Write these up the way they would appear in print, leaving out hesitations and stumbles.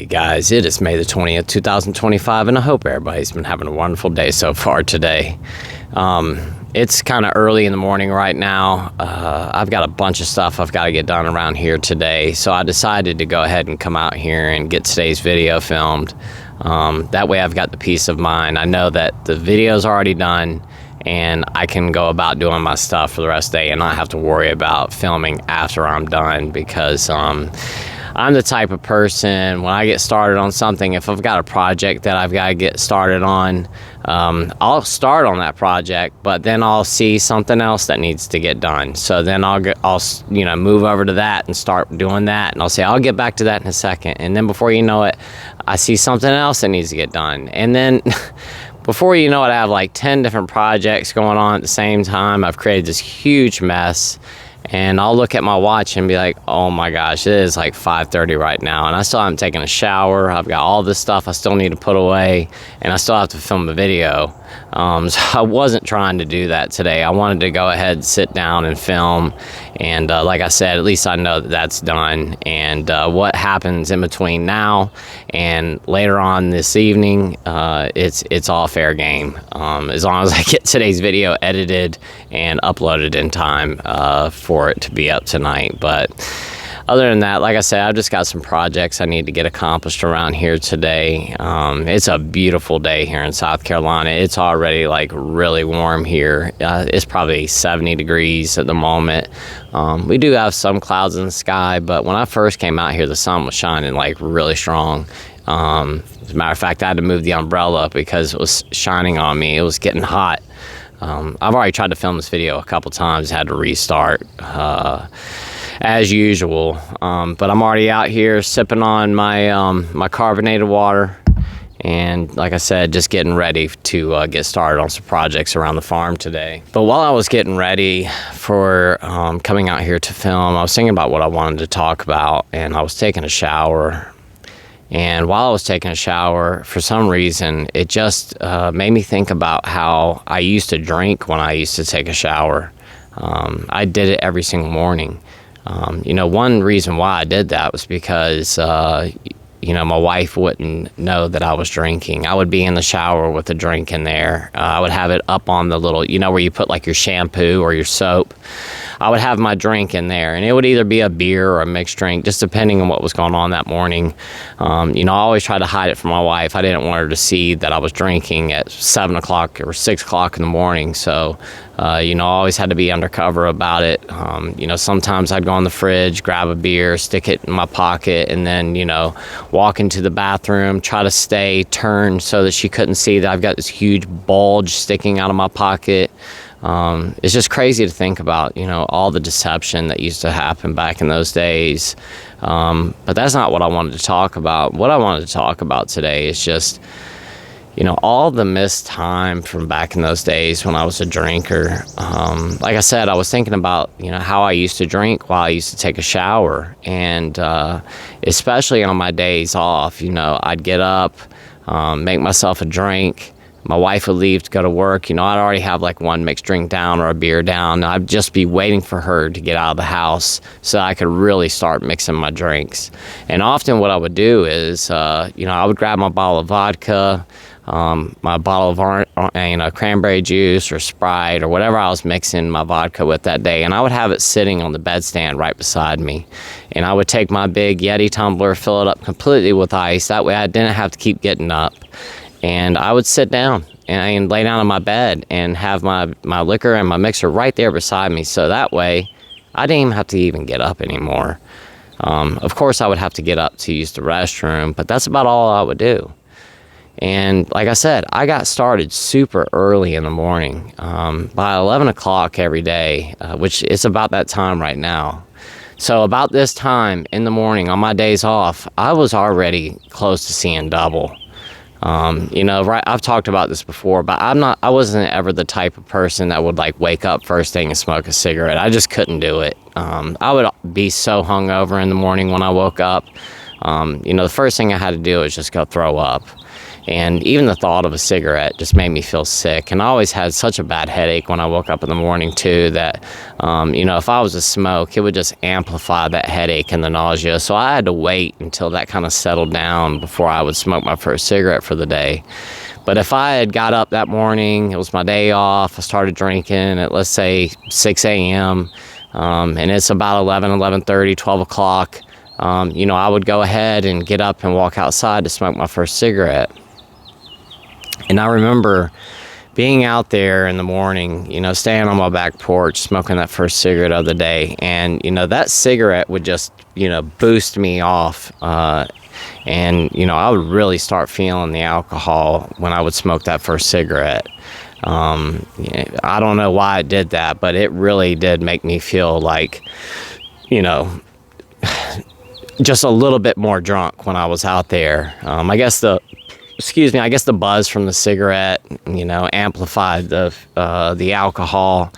guys, it is May the 20th, 2025, and I hope everybody's been having a wonderful day so far today. It's kind of early in the morning right now. I've got a bunch of stuff I've got to get done around here today, so I decided to go ahead and come out here and get today's video filmed. That way I've got the peace of mind. I know that the video's already done, and I can go about doing my stuff for the rest of the day and not have to worry about filming after I'm done, because I'm the type of person, when I get started on something, if I've got a project that I've got to get started on, I'll start on that project, but then I'll see something else that needs to get done. So then I'll move over to that and start doing that, and I'll say I'll get back to that in a second, and then before you know it, I see something else that needs to get done, and then before you know it, I have like 10 different projects going on at the same time. I've created this huge mess. And I'll look at my watch and be like, oh my gosh, it is like 5:30 right now, and I still haven't taken a shower. I've got all this stuff I still need to put away, and I still have to film a video. So I wasn't trying to do that today. I wanted to go ahead, sit down and film, and like I said, at least I know that that's done. And what happens in between now and later on this evening, it's all fair game, as long as I get today's video edited and uploaded in time for it to be up tonight. But other than that, like I said, I've just got some projects I need to get accomplished around here today. It's a beautiful day here in South Carolina. It's already like really warm here. It's probably 70 degrees at the moment. We do have some clouds in the sky, but when I first came out here, the sun was shining like really strong. As a matter of fact, I had to move the umbrella because it was shining on me. It was getting hot. I've already tried to film this video a couple times, had to restart as usual, but I'm already out here sipping on my carbonated water, and like I said, just getting ready to get started on some projects around the farm today. But while I was getting ready for coming out here to film, I was thinking about what I wanted to talk about, and I was taking a shower. And while I was taking a shower, for some reason, it just made me think about how I used to drink when I used to take a shower. I did it every single morning. One reason why I did that was because, my wife wouldn't know that I was drinking. I would be in the shower with a drink in there. I would have it up on the little, where you put like your shampoo or your soap. I would have my drink in there, and it would either be a beer or a mixed drink, just depending on what was going on that morning. I always tried to hide it from my wife. I didn't want her to see that I was drinking at 7 o'clock or 6 o'clock in the morning. So, I always had to be undercover about it. Sometimes I'd go in the fridge, grab a beer, stick it in my pocket, and then, walk into the bathroom, try to stay turned so that she couldn't see that I've got this huge bulge sticking out of my pocket. It's just crazy to think about, all the deception that used to happen back in those days. But that's not what I wanted to talk about. What I wanted to talk about today is just, all the missed time from back in those days when I was a drinker. Like I said, I was thinking about, how I used to drink while I used to take a shower. And especially on my days off, I'd get up, make myself a drink. My wife would leave to go to work. I'd already have like one mixed drink down or a beer down. I'd just be waiting for her to get out of the house so I could really start mixing my drinks. And often what I would do is, I would grab my bottle of vodka, my bottle of cranberry juice or Sprite or whatever I was mixing my vodka with that day, and I would have it sitting on the bedstand right beside me. And I would take my big Yeti tumbler, fill it up completely with ice. That way I didn't have to keep getting up. And I would sit down and lay down on my bed and have my liquor and my mixer right there beside me. So that way, I didn't even have to even get up anymore. Of course, I would have to get up to use the restroom, but that's about all I would do. And like I said, I got started super early in the morning. By 11 o'clock every day, which is about that time right now. So about this time in the morning on my days off, I was already close to seeing double. Right, I've talked about this before, but I wasn't ever the type of person that would like wake up first thing and smoke a cigarette. I just couldn't do it. I would be so hungover in the morning when I woke up. The first thing I had to do was just go throw up. And even the thought of a cigarette just made me feel sick. And I always had such a bad headache when I woke up in the morning too, that, if I was to smoke, it would just amplify that headache and the nausea. So I had to wait until that kind of settled down before I would smoke my first cigarette for the day. But if I had got up that morning, it was my day off, I started drinking at, let's say, 6 a.m., and it's about 11:30, 12 o'clock, I would go ahead and get up and walk outside to smoke my first cigarette. And I remember being out there in the morning, staying on my back porch, smoking that first cigarette of the day. And, that cigarette would just, boost me off. And I would really start feeling the alcohol when I would smoke that first cigarette. I don't know why it did that, but it really did make me feel like, just a little bit more drunk when I was out there. I guess the buzz from the cigarette, amplified the alcohol,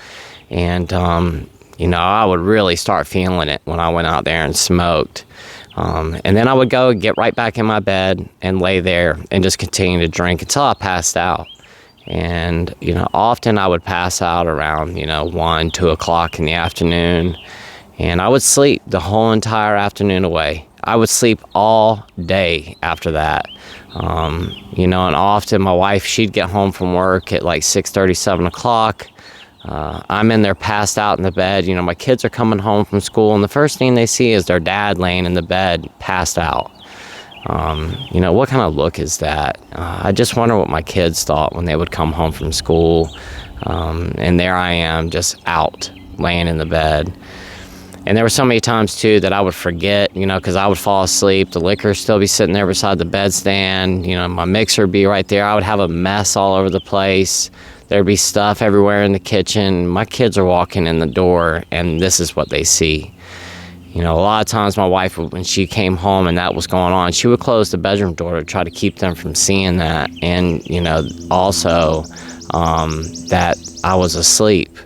and I would really start feeling it when I went out there and smoked. And then I would go get right back in my bed and lay there and just continue to drink until I passed out. And, often I would pass out around, 1, 2 o'clock in the afternoon, and I would sleep the whole entire afternoon away. I would sleep all day after that. And often my wife, she'd get home from work at like 6:30, 7 o'clock. I'm in there passed out in the bed. My kids are coming home from school, and the first thing they see is their dad laying in the bed passed out. What kind of look is that? I just wonder what my kids thought when they would come home from school. And there I am, just out, laying in the bed. And there were so many times, too, that I would forget, because I would fall asleep. The liquor would still be sitting there beside the bedstand. My mixer would be right there. I would have a mess all over the place. There'd be stuff everywhere in the kitchen. My kids are walking in the door, and this is what they see. A lot of times my wife, when she came home and that was going on, she would close the bedroom door to try to keep them from seeing that. And, also that I was asleep.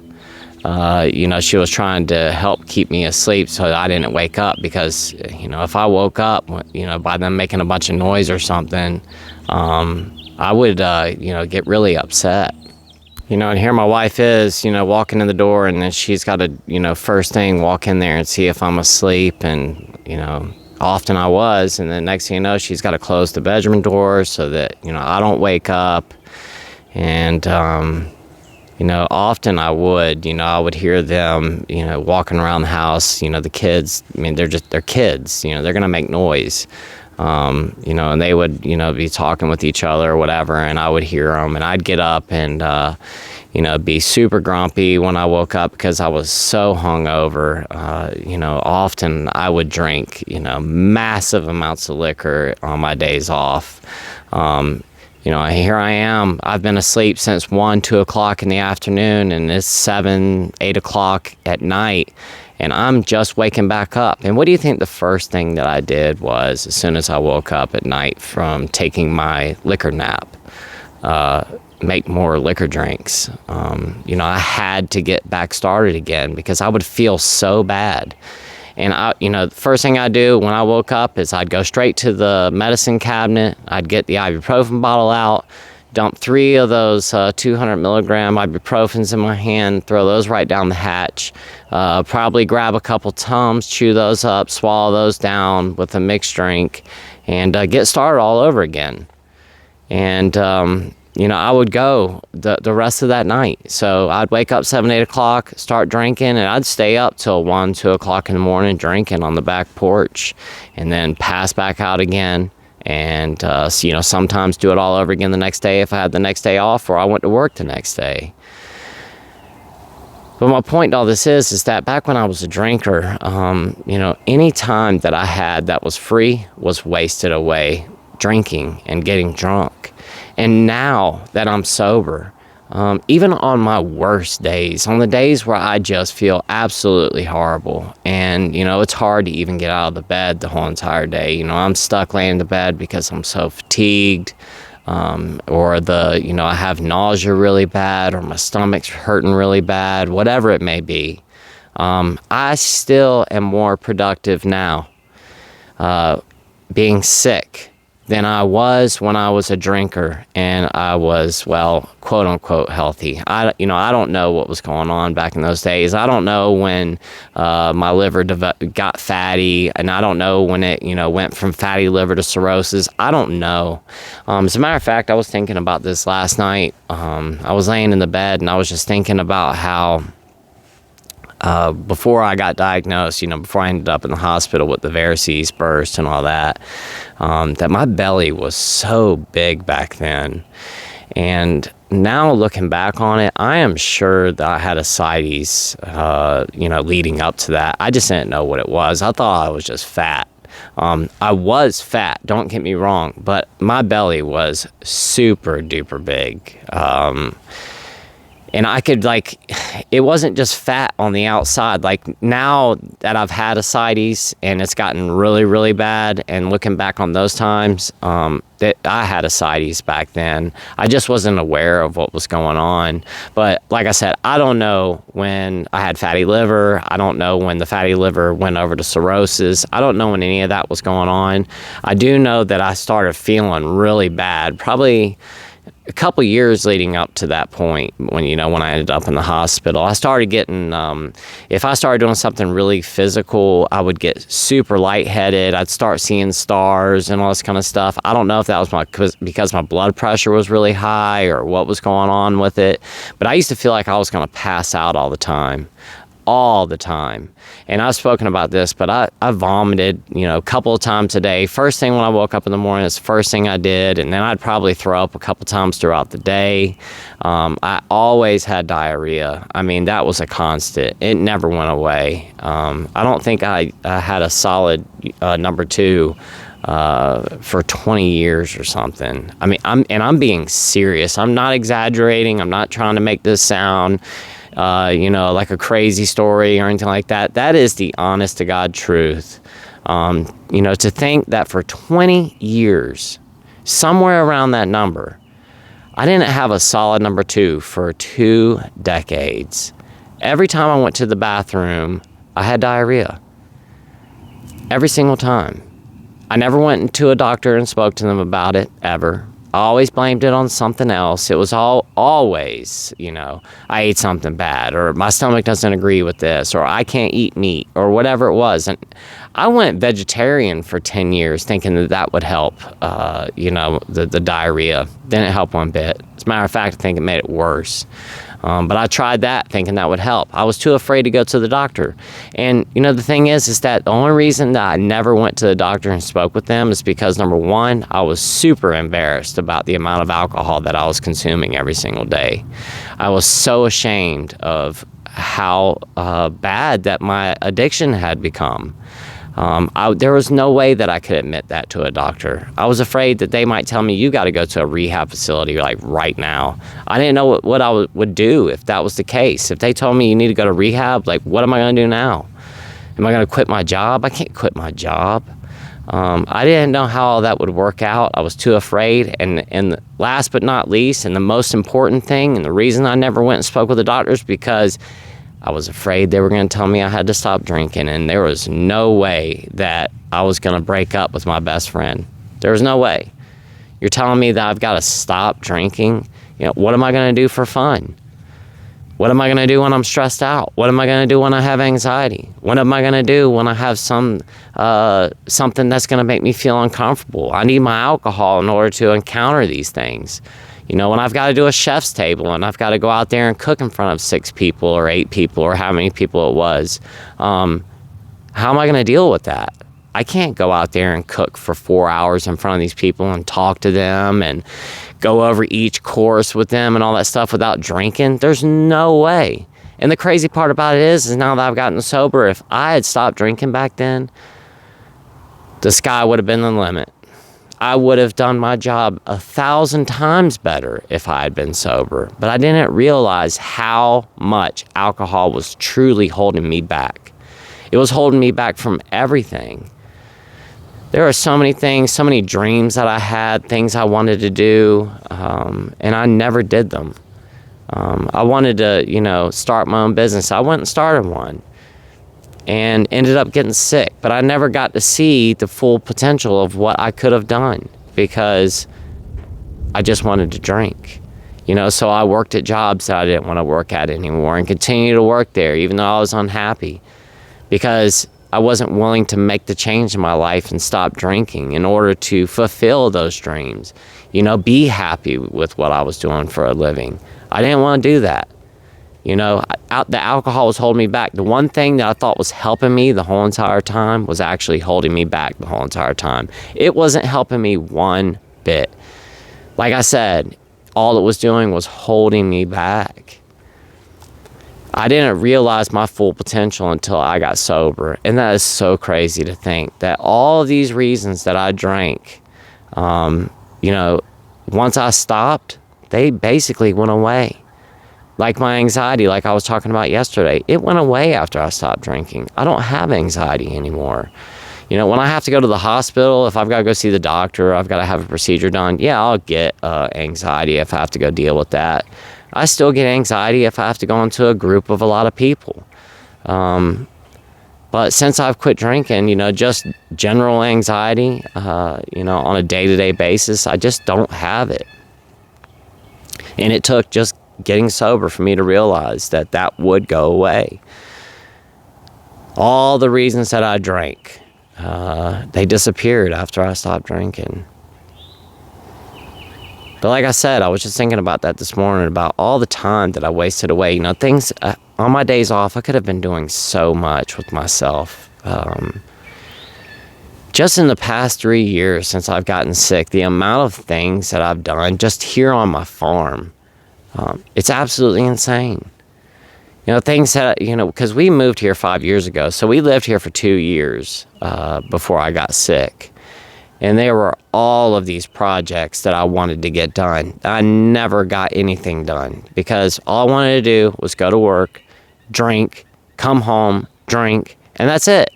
She was trying to help keep me asleep so I didn't wake up, because, if I woke up, by them making a bunch of noise or something, I would, get really upset. And here my wife is, walking in the door, and then she's got to, first thing walk in there and see if I'm asleep. And, often I was. And then next thing you know, she's got to close the bedroom door so that, I don't wake up. And, often I would hear them, walking around the house, the kids, they're kids, they're going to make noise. And they would, be talking with each other or whatever, and I would hear them, and I'd get up and, be super grumpy when I woke up because I was so hungover. Often I would drink, massive amounts of liquor on my days off. Here I am. I've been asleep since 1, 2 o'clock in the afternoon, and it's 7, 8 o'clock at night. And I'm just waking back up. And what do you think the first thing that I did was, as soon as I woke up at night from taking my liquor nap? Make more liquor drinks. I had to get back started again because I would feel so bad. And the first thing I'd do when I woke up is I'd go straight to the medicine cabinet. I'd get the ibuprofen bottle out, dump 3 of those 200 milligram ibuprofens in my hand, throw those right down the hatch, probably grab a couple Tums, chew those up, swallow those down with a mixed drink, and get started all over again. And, I would go the rest of that night. So I'd wake up 7, 8 o'clock, start drinking, and I'd stay up till 1, 2 o'clock in the morning drinking on the back porch, and then pass back out again. And, sometimes do it all over again the next day if I had the next day off or I went to work the next day. But my point to all this is that back when I was a drinker, any time that I had that was free was wasted away drinking and getting drunk. And now that I'm sober, even on my worst days, on the days where I just feel absolutely horrible, and, it's hard to even get out of the bed the whole entire day. I'm stuck laying in the bed because I'm so fatigued, or I have nausea really bad, or my stomach's hurting really bad, whatever it may be. I still am more productive now, being sick than I was when I was a drinker and I was, well, quote unquote healthy. I don't know what was going on back in those days. I don't know when my liver got fatty, and I don't know when it, went from fatty liver to cirrhosis. I don't know. As a matter of fact, I was thinking about this last night. I was laying in the bed and I was just thinking about how before I got diagnosed, before I ended up in the hospital with the varices burst and all that, that my belly was so big back then. And now looking back on it, I am sure that I had ascites, leading up to that. I just didn't know what it was. I thought I was just fat. I was fat, don't get me wrong, but my belly was super duper big. And I could, it wasn't just fat on the outside. Like, now that I've had ascites and it's gotten really, really bad, and looking back on those times, that I had ascites back then. I just wasn't aware of what was going on. But like I said, I don't know when I had fatty liver. I don't know when the fatty liver went over to cirrhosis. I don't know when any of that was going on. I do know that I started feeling really bad, probably a couple years leading up to that point when I ended up in the hospital. I started getting, if I started doing something really physical, I would get super lightheaded. I'd start seeing stars and all this kind of stuff. I don't know if that was because my blood pressure was really high or what was going on with it, but I used to feel like I was going to pass out all the time. And I've spoken about this, but I vomited, a couple of times a day. First thing when I woke up in the morning is the first thing I did, and then I'd probably throw up a couple times throughout the day. I always had diarrhea. I mean, that was a constant. It never went away. I don't think I had a solid number 2 for 20 years or something. I mean, I'm being serious. I'm not exaggerating. I'm not trying to make this sound like a crazy story or anything like that. That is the honest to God truth. To think that for 20 years, somewhere around that number, I didn't have a solid number 2 for 2 decades. Every time I went to the bathroom, I had diarrhea. Every single time. I never went to a doctor and spoke to them about it, ever. I always blamed it on something else. It was always, I ate something bad, or my stomach doesn't agree with this, or I can't eat meat, or whatever it was. And I went vegetarian for 10 years thinking that would help, the diarrhea. Didn't help one bit. As a matter of fact, I think it made it worse. But I tried that thinking that would help. I was too afraid to go to the doctor. And, the thing is that the only reason that I never went to the doctor and spoke with them is because, number 1, I was super embarrassed about the amount of alcohol that I was consuming every single day. I was so ashamed of how bad that my addiction had become. There was no way that I could admit that to a doctor. I was afraid that they might tell me, you got to go to a rehab facility right now. I didn't know what I would do if that was the case. If they told me you need to go to rehab, what am I going to do now? Am I going to quit my job? I can't quit my job. I didn't know how all that would work out. I was too afraid. And last but not least, and the most important thing, and the reason I never went and spoke with the doctors, because I was afraid they were going to tell me I had to stop drinking, and there was no way that I was going to break up with my best friend. There was no way. You're telling me that I've got to stop drinking? What am I going to do for fun? What am I going to do when I'm stressed out? What am I going to do when I have anxiety? What am I going to do when I have something that's going to make me feel uncomfortable? I need my alcohol in order to encounter these things. When I've got to do a chef's table and I've got to go out there and cook in front of 6 people or 8 people or how many people it was, how am I going to deal with that? I can't go out there and cook for 4 hours in front of these people and talk to them and go over each course with them and all that stuff without drinking. There's no way. And the crazy part about it is now that I've gotten sober, if I had stopped drinking back then, the sky would have been the limit. I would have done my job 1,000 times better if I had been sober. But I didn't realize how much alcohol was truly holding me back. It was holding me back from everything. There are so many things, so many dreams that I had, things I wanted to do, and I never did them. I wanted to, start my own business. I went and started one and ended up getting sick, but I never got to see the full potential of what I could have done. because I just wanted to drink. So I worked at jobs that I didn't want to work at anymore and continued to work there even though I was unhappy, because I wasn't willing to make the change in my life and stop drinking in order to fulfill those dreams, be happy with what I was doing for a living. I didn't want to do that. The alcohol was holding me back. The one thing that I thought was helping me the whole entire time was actually holding me back the whole entire time. It wasn't helping me one bit. Like I said, all it was doing was holding me back. I didn't realize my full potential until I got sober. And that is so crazy to think that all of these reasons that I drank, once I stopped, they basically went away. Like my anxiety, like I was talking about yesterday, it went away after I stopped drinking. I don't have anxiety anymore. When I have to go to the hospital, if I've got to go see the doctor, I've got to have a procedure done, yeah, I'll get anxiety if I have to go deal with that. I still get anxiety if I have to go into a group of a lot of people. But since I've quit drinking, just general anxiety, on a day-to-day basis, I just don't have it. And it took just getting sober for me to realize that would go away. All the reasons that I drank, they disappeared after I stopped drinking. But like I said, I was just thinking about that this morning, about all the time that I wasted away. Things on my days off, I could have been doing so much with myself. Just in the past 3 years since I've gotten sick, the amount of things that I've done just here on my farm, it's absolutely insane. Things that, because we moved here 5 years ago, so we lived here for 2 years before I got sick. And there were all of these projects that I wanted to get done. I never got anything done because all I wanted to do was go to work, drink, come home, drink, and that's it.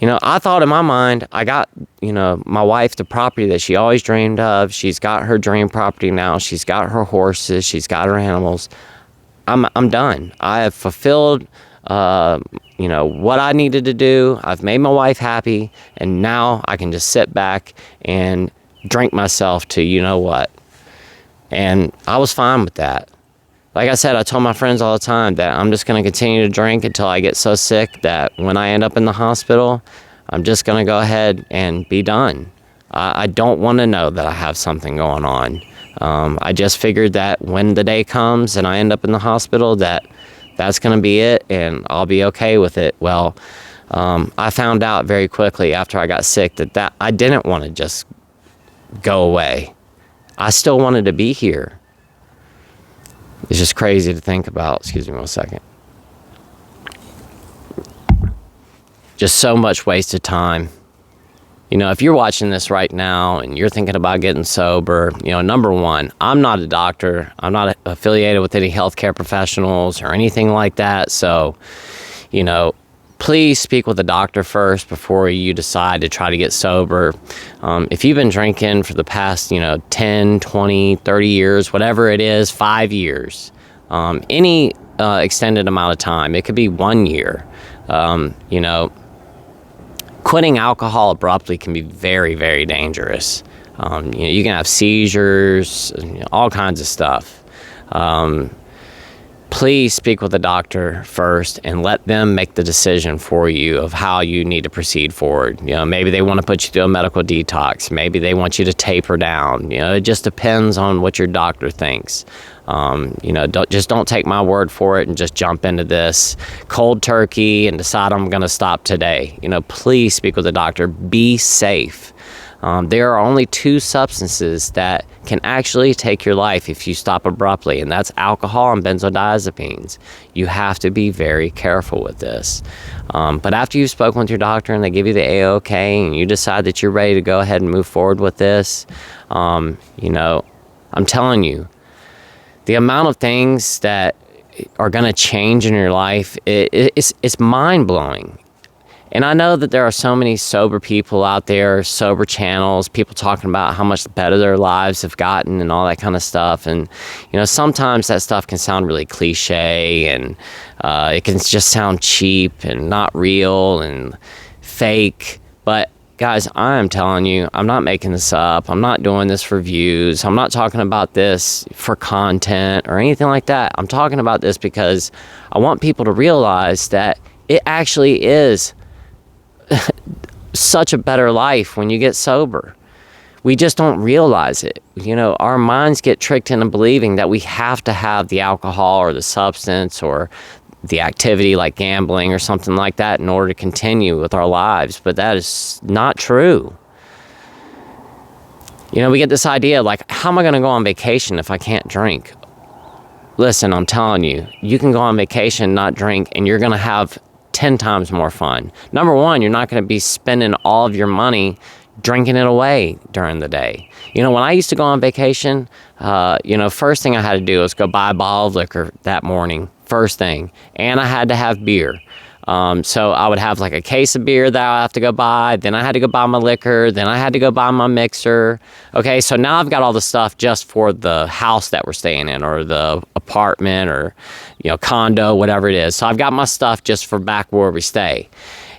I thought in my mind, I got, my wife the property that she always dreamed of. She's got her dream property now. She's got her horses. She's got her animals. I'm done. I have fulfilled what I needed to do. I've made my wife happy, and now I can just sit back and drink myself to what. And I was fine with that. Like I said, I told my friends all the time that I'm just going to continue to drink until I get so sick that when I end up in the hospital, I'm just going to go ahead and be done. I don't want to know that I have something going on. I just figured that when the day comes and I end up in the hospital, that's going to be it, and I'll be okay with it. Well, I found out very quickly after I got sick that I didn't want to just go away. I still wanted to be here. It's just crazy to think about. Excuse me one second. Just so much wasted time. If you're watching this right now and you're thinking about getting sober, number one, I'm not a doctor. I'm not affiliated with any healthcare professionals or anything like that. So, please speak with a doctor first before you decide to try to get sober. If you've been drinking for the past, 10, 20, 30 years, whatever it is, 5 years, any extended amount of time, it could be 1 year, quitting alcohol abruptly can be very, very dangerous. You can have seizures, all kinds of stuff. Please speak with a doctor first and let them make the decision for you of how you need to proceed forward. Maybe they want to put you through a medical detox. Maybe they want you to taper down. It just depends on what your doctor thinks. Don't take my word for it and just jump into this cold turkey and decide I'm going to stop today. Please speak with a doctor. Be safe. There are only 2 substances that can actually take your life if you stop abruptly, and that's alcohol and benzodiazepines. You have to be very careful with this. But after you've spoken with your doctor and they give you the AOK and you decide that you're ready to go ahead and move forward with this, I'm telling you, the amount of things that are going to change in your life, it's mind-blowing. And I know that there are so many sober people out there, sober channels, people talking about how much better their lives have gotten and all that kind of stuff. And, sometimes that stuff can sound really cliche and it can just sound cheap and not real and fake. But guys, I am telling you, I'm not making this up. I'm not doing this for views. I'm not talking about this for content or anything like that. I'm talking about this because I want people to realize that it actually is such a better life when you get sober. We just don't realize it. You know, our minds get tricked into believing that we have to have the alcohol or the substance or the activity like gambling or something like that in order to continue with our lives. But that is not true. You know, we get this idea like, how am I going to go on vacation if I can't drink? Listen, I'm telling you, you can go on vacation, not drink, and you're going to have 10 times more fun. Number one, you're not going to be spending all of your money drinking it away during the day. You know, when I used to go on vacation, first thing I had to do was go buy a bottle of liquor that morning, first thing. And I had to have beer. So I would have like a case of beer that I have to go buy. Then I had to go buy my liquor. Then I had to go buy my mixer. Okay, so now I've got all the stuff just for the house that we're staying in or the apartment or, condo, whatever it is. So I've got my stuff just for back where we stay.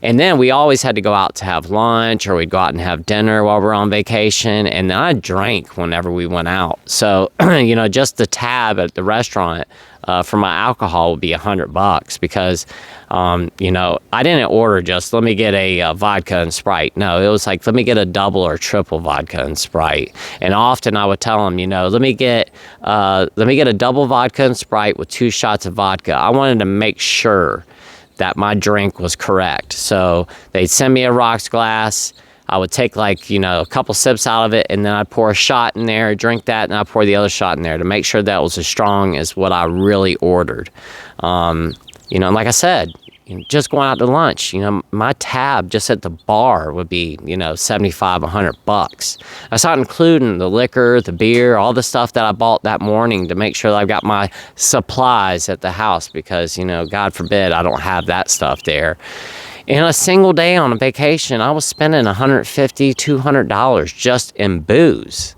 And then we always had to go out to have lunch or we'd go out and have dinner while we're on vacation. And then I drank whenever we went out. So, just the tab at the restaurant for my alcohol would be $100 because, I didn't order just let me get a vodka and Sprite. No, it was like, let me get a double or triple vodka and Sprite. And often I would tell them, let me get a double vodka and Sprite with 2 shots of vodka. I wanted to make sure that my drink was correct. So they'd send me a rocks glass. I would take a couple sips out of it, and then I'd pour a shot in there, drink that, and I'd pour the other shot in there to make sure that was as strong as what I really ordered. And like I said, just going out to lunch, my tab just at the bar would be, $75, $100. That's not including the liquor, the beer, all the stuff that I bought that morning to make sure that I've got my supplies at the house because, God forbid, I don't have that stuff there. In a single day on a vacation, I was spending $150, $200 just in booze.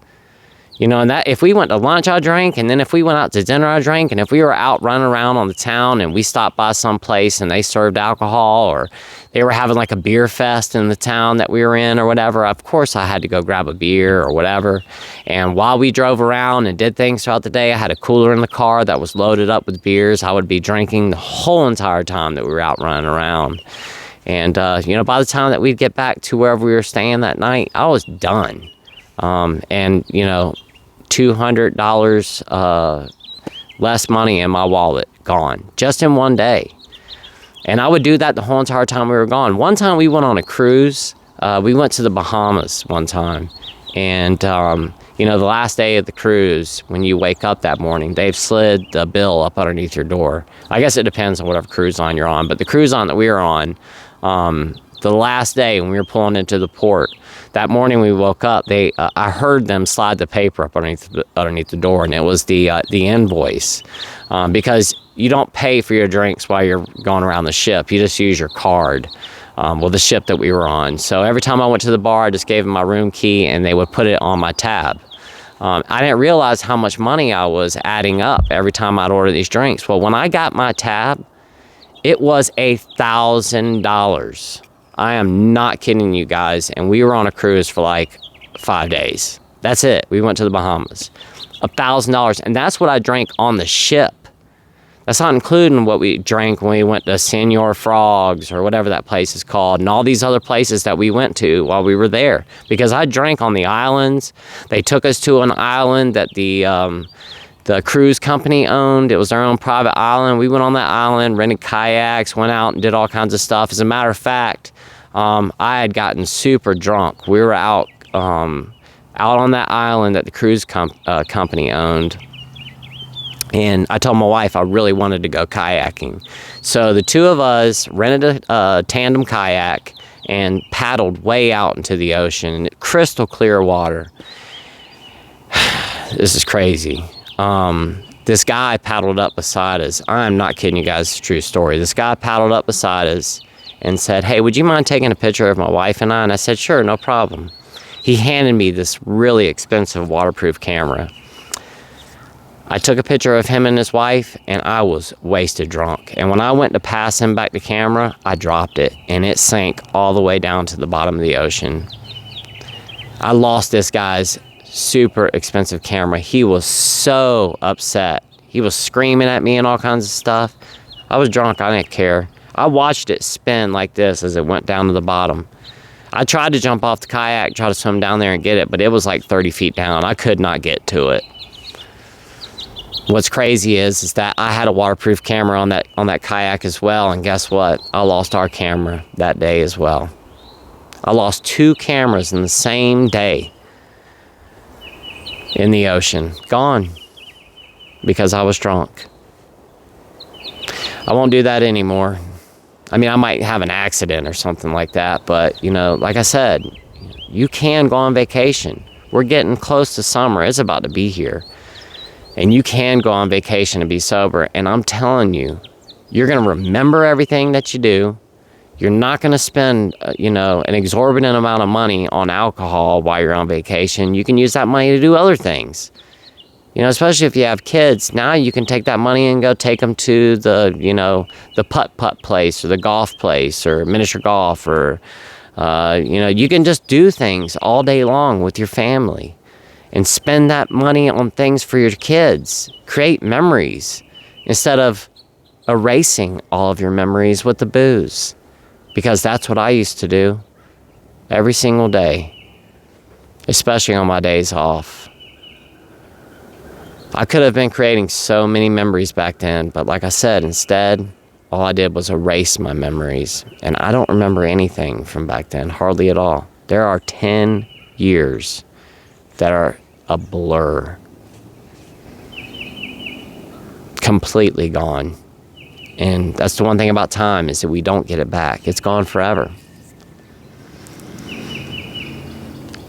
And that if we went to lunch, I drank, and then if we went out to dinner, I drank, and if we were out running around on the town and we stopped by some place and they served alcohol or they were having like a beer fest in the town that we were in or whatever, of course I had to go grab a beer or whatever. And while we drove around and did things throughout the day, I had a cooler in the car that was loaded up with beers. I would be drinking the whole entire time that we were out running around. And, by the time that we'd get back to wherever we were staying that night, I was done. $200 less money in my wallet, gone, just in one day. And I would do that the whole entire time we were gone. One time we went on a cruise. We went to the Bahamas one time. And, the last day of the cruise, when you wake up that morning, they've slid the bill up underneath your door. I guess it depends on whatever cruise line you're on. But the cruise line that we were on, the last day when we were pulling into the port, that morning we woke up, I heard them slide the paper up underneath the door, and it was the invoice. Because you don't pay for your drinks while you're going around the ship. You just use your card. The ship that we were on. So every time I went to the bar, I just gave them my room key, and they would put it on my tab. I didn't realize how much money I was adding up every time I'd order these drinks. Well, when I got my tab, it was $1,000. I am not kidding you guys. And we were on a cruise for like 5 days. That's it. We went to the Bahamas. $1,000. And that's what I drank on the ship. That's not including what we drank when we went to Senor Frogs or whatever that place is called and all these other places that we went to while we were there. Because I drank on the islands. They took us to an island that the cruise company owned. It was their own private island. We went on that island, rented kayaks, went out and did all kinds of stuff. As a matter of fact, I had gotten super drunk. We were out on that island that the cruise company owned. And I told my wife I really wanted to go kayaking. So the two of us rented a tandem kayak and paddled way out into the ocean. Crystal clear water. This is crazy. This guy paddled up beside us. I'm not kidding you guys, it's a true story. This guy paddled up beside us and said, "Hey, would you mind taking a picture of my wife and I?" And I said, "Sure, no problem." He handed me this really expensive waterproof camera. I took a picture of him and his wife, and I was wasted drunk. And when I went to pass him back the camera, I dropped it, and it sank all the way down to the bottom of the ocean. I lost this guy's super expensive camera. He was so upset. He was screaming at me and all kinds of stuff. I was drunk. I didn't care. I watched it spin like this as it went down to the bottom. I tried to jump off the kayak, try to swim down there and get it, but it was like 30 feet down. I could not get to it. What's crazy is that I had a waterproof camera on that kayak as well, and guess what? I lost our camera that day as well. I lost 2 cameras in the same day in the ocean. Gone. Because I was drunk. I won't do that anymore. I mean, I might have an accident or something like that, but, you know, like I said, you can go on vacation. We're getting close to summer. It's about to be here. And you can go on vacation and be sober. And I'm telling you, you're going to remember everything that you do. You're not going to spend, an exorbitant amount of money on alcohol while you're on vacation. You can use that money to do other things. You know, especially if you have kids. Now you can take that money and go take them to the putt-putt place or the golf place or miniature golf or, you can just do things all day long with your family. And spend that money on things for your kids. Create memories instead of erasing all of your memories with the booze. Because that's what I used to do every single day, especially on my days off. I could have been creating so many memories back then, but like I said, instead, all I did was erase my memories. And I don't remember anything from back then, hardly at all. There are 10 years that are a blur. Completely gone. And that's the one thing about time, is that we don't get it back. It's gone forever.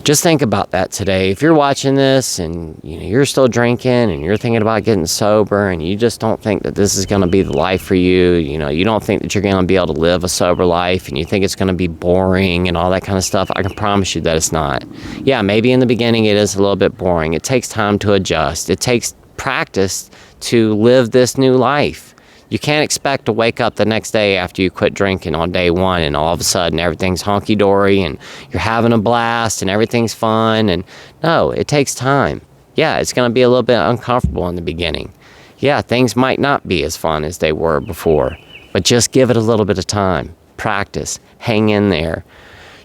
Just think about that today. If you're watching this and you're still drinking and you're thinking about getting sober and you just don't think that this is going to be the life for you, you don't think that you're going to be able to live a sober life, and you think it's going to be boring and all that kind of stuff, I can promise you that it's not. Yeah, maybe in the beginning it is a little bit boring. It takes time to adjust. It takes practice to live this new life. You can't expect to wake up the next day after you quit drinking on day one and all of a sudden everything's hunky-dory and you're having a blast and everything's fun. And no, it takes time. Yeah, it's going to be a little bit uncomfortable in the beginning. Yeah, things might not be as fun as they were before, but just give it a little bit of time. Practice. Hang in there.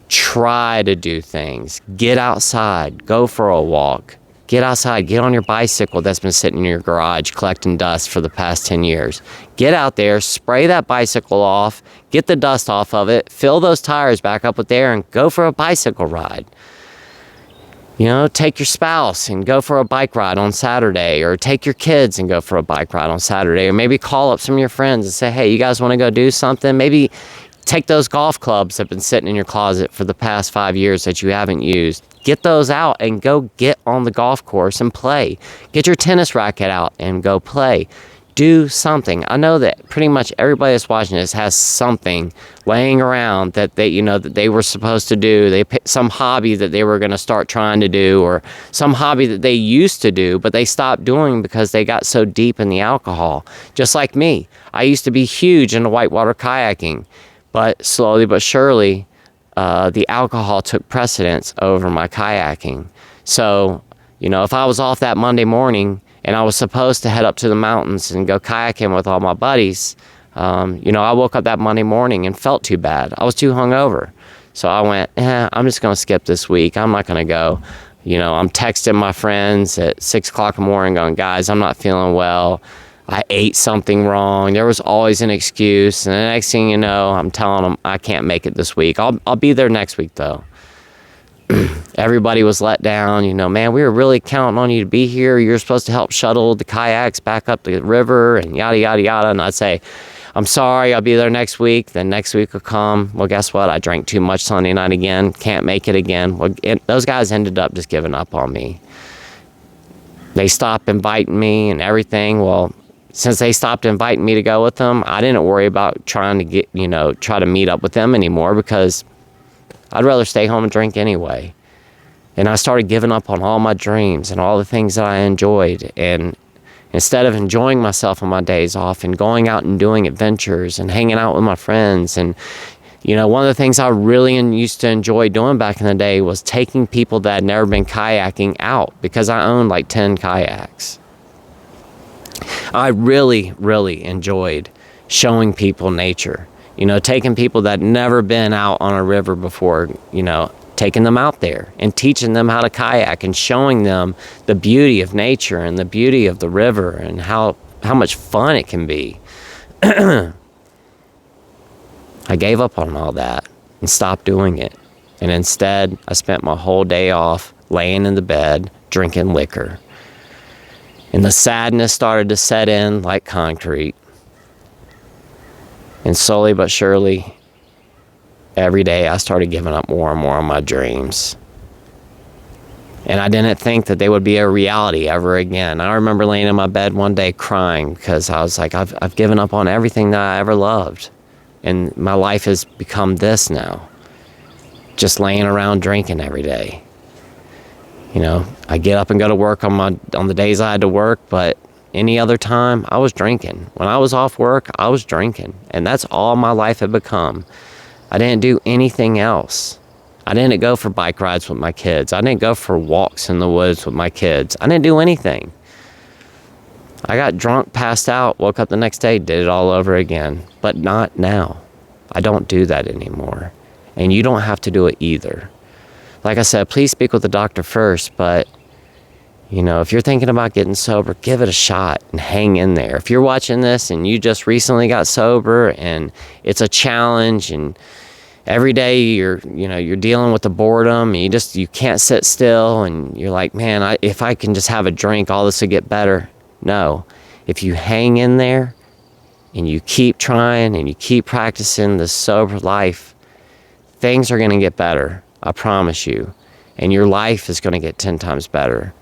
Try to do things. Get outside. Go for a walk. Get outside. Get on your bicycle that's been sitting in your garage collecting dust for the past 10 years. Get out there, spray that bicycle off, get the dust off of it, fill those tires back up with air, and go for a bicycle ride. Take your spouse and go for a bike ride on Saturday, or take your kids and go for a bike ride on Saturday, or maybe call up some of your friends and say, hey, you guys want to go do something? Maybe take those golf clubs that have been sitting in your closet for the past 5 years that you haven't used. Get those out and go get on the golf course and play. Get your tennis racket out and go play. Do something. I know that pretty much everybody that's watching this has something laying around that they were supposed to do. They picked some hobby that they were going to start trying to do, or some hobby that they used to do, but they stopped doing because they got so deep in the alcohol. Just like me. I used to be huge into whitewater kayaking, but slowly but surely, the alcohol took precedence over my kayaking. So, if I was off that Monday morning and I was supposed to head up to the mountains and go kayaking with all my buddies, I woke up that Monday morning and felt too bad. I was too hungover. So I went, I'm just going to skip this week. I'm not going to go. I'm texting my friends at 6 o'clock in the morning going, guys, I'm not feeling well. I ate something wrong. There was always an excuse. And the next thing you know, I'm telling them I can't make it this week. I'll be there next week, though. Everybody was let down. Man, we were really counting on you to be here. You're supposed to help shuttle the kayaks back up the river and yada, yada, yada. And I'd say, I'm sorry, I'll be there next week. Then next week will come. Well, guess what? I drank too much Sunday night again. Can't make it again. Well, those guys ended up just giving up on me. They stopped inviting me and everything. Well, since they stopped inviting me to go with them, I didn't worry about trying to try to meet up with them anymore, because I'd rather stay home and drink anyway. And I started giving up on all my dreams and all the things that I enjoyed. And Instead of enjoying myself on my days off and going out and doing adventures and hanging out with my friends. And, you know, one of the things I really used to enjoy doing back in the day was taking people that had never been kayaking out, because I owned like 10 kayaks. I really, really enjoyed showing people nature. You know, taking people that never been out on a river before, you know, taking them out there and teaching them how to kayak and showing them the beauty of nature and the beauty of the river and how much fun it can be. I gave up on all that and stopped doing it. And instead, I spent my whole day off laying in the bed, drinking liquor. And the sadness started to set in like concrete. And slowly but surely, every day I started giving up more and more on my dreams. And I didn't think that they would be a reality ever again. I remember laying in my bed one day crying because I was like, I've given up on everything that I ever loved. And my life has become this now. Just laying around drinking every day. You know, I get up and go to work on the days I had to work, but any other time I was drinking. When I was off work, I was drinking. And that's all my life had become. I didn't do anything else. I didn't go for bike rides with my kids. I didn't go for walks in the woods with my kids. I didn't do anything. I got drunk, passed out, woke up the next day, did it all over again. But not now. I don't do that anymore. And you don't have to do it either. Like I said, please speak with the doctor first, but you know, if you're thinking about getting sober, give it a shot and hang in there. If you're watching this and you just recently got sober and it's a challenge and every day you're dealing with the boredom and you can't sit still and you're like, man, if I can just have a drink, all this will get better. No. If you hang in there and you keep trying and you keep practicing this sober life, things are going to get better. I promise you. And your life is going to get 10 times better.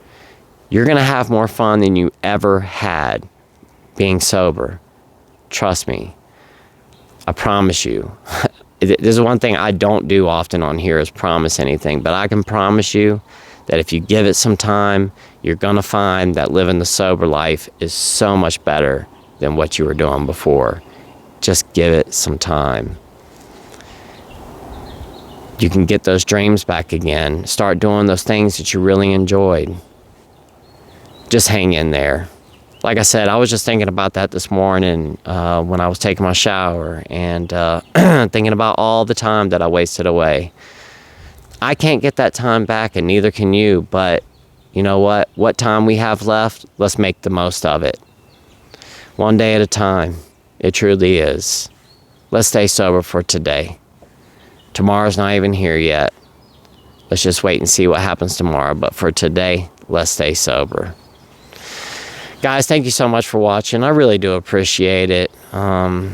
You're going to have more fun than you ever had being sober. Trust me. I promise you. There's one thing I don't do often on here is promise anything, but I can promise you that if you give it some time, you're going to find that living the sober life is so much better than what you were doing before. Just give it some time. You can get those dreams back again. Start doing those things that you really enjoyed. Just hang in there. Like I said, I was just thinking about that this morning when I was taking my shower and thinking about all the time that I wasted away. I can't get that time back and neither can you, but you know what? What time we have left, let's make the most of it. One day at a time. It truly is. Let's stay sober for today. Tomorrow's not even here yet. Let's just wait and see what happens tomorrow. But for today, let's stay sober. Guys, thank you so much for watching. I really do appreciate it. I'm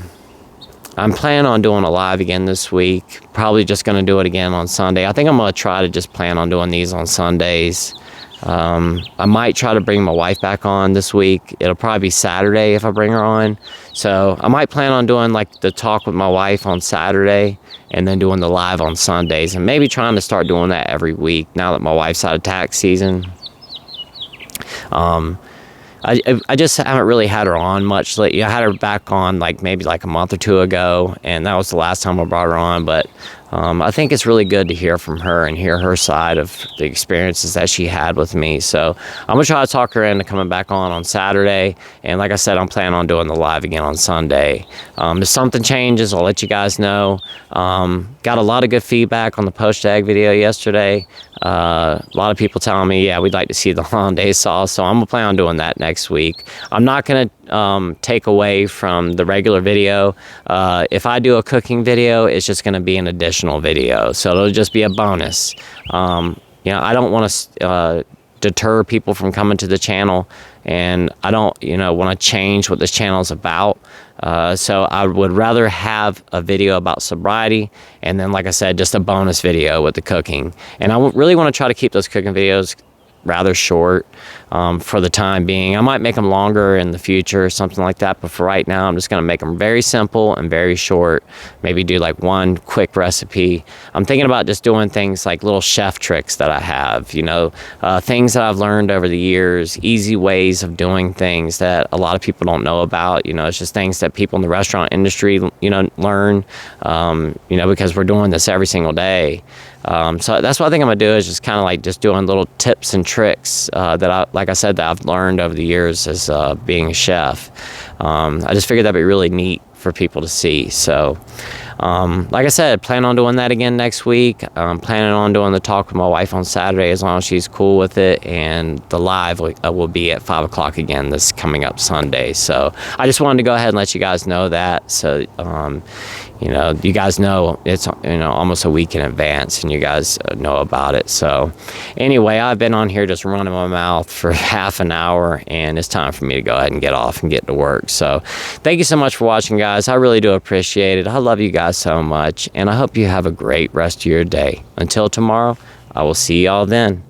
planning on doing a live again this week. Probably just going to do it again on Sunday. I think I'm going to try to just plan on doing these on Sundays. I might try to bring my wife back on this week. It'll probably be Saturday if I bring her on. So I might plan on doing like the talk with my wife on Saturday and then doing the live on Sundays, and maybe trying to start doing that every week now that my wife's out of tax season. I just haven't really had her on much lately. I had her back on maybe a month or two ago, and that was the last time I brought her on. But I think it's really good to hear from her and hear her side of the experiences that she had with me. So I'm going to try to talk her into coming back on Saturday. And like I said, I'm planning on doing the live again on Sunday. If something changes, I'll let you guys know. Got a lot of good feedback on the poached egg video yesterday. A lot of people telling me, yeah, we'd like to see the hollandaise sauce. So I'm going to plan on doing that next week. I'm not going to take away from the regular video. If I do a cooking video, it's just going to be an additional video. So it'll just be a bonus. I don't want to deter people from coming to the channel, and I don't, want to change what this channel is about. So I would rather have a video about sobriety, and then, like I said, just a bonus video with the cooking. And I really want to try to keep those cooking videos rather short. for the time being. I might make them longer in the future or something like that, but for right now, I'm just going to make them very simple and very short. Maybe do like one quick recipe. I'm thinking about just doing things like little chef tricks that I have, you know, things that I've learned over the years, easy ways of doing things that a lot of people don't know about. You know, it's just things that people in the restaurant industry, you know, learn, you know, because we're doing this every single day. So that's what I think I'm gonna do, is just kind of like just doing little tips and tricks like I said, that I've learned over the years as being a chef. I just figured that'd be really neat for people to see. So like I said, plan on doing that again next week. I'm planning on doing the talk with my wife on Saturday, as long as she's cool with it, and the live will be at 5 o'clock again this coming up Sunday. So I just wanted to go ahead and let you guys know that, so you know, you guys know it's, you know, almost a week in advance, and you guys know about it. So anyway, I've been on here just running my mouth for half an hour, and it's time for me to go ahead and get off and get to work. So thank you so much for watching, guys. I really do appreciate it. I love you guys so much, and I hope you have a great rest of your day. Until tomorrow, I will see y'all then.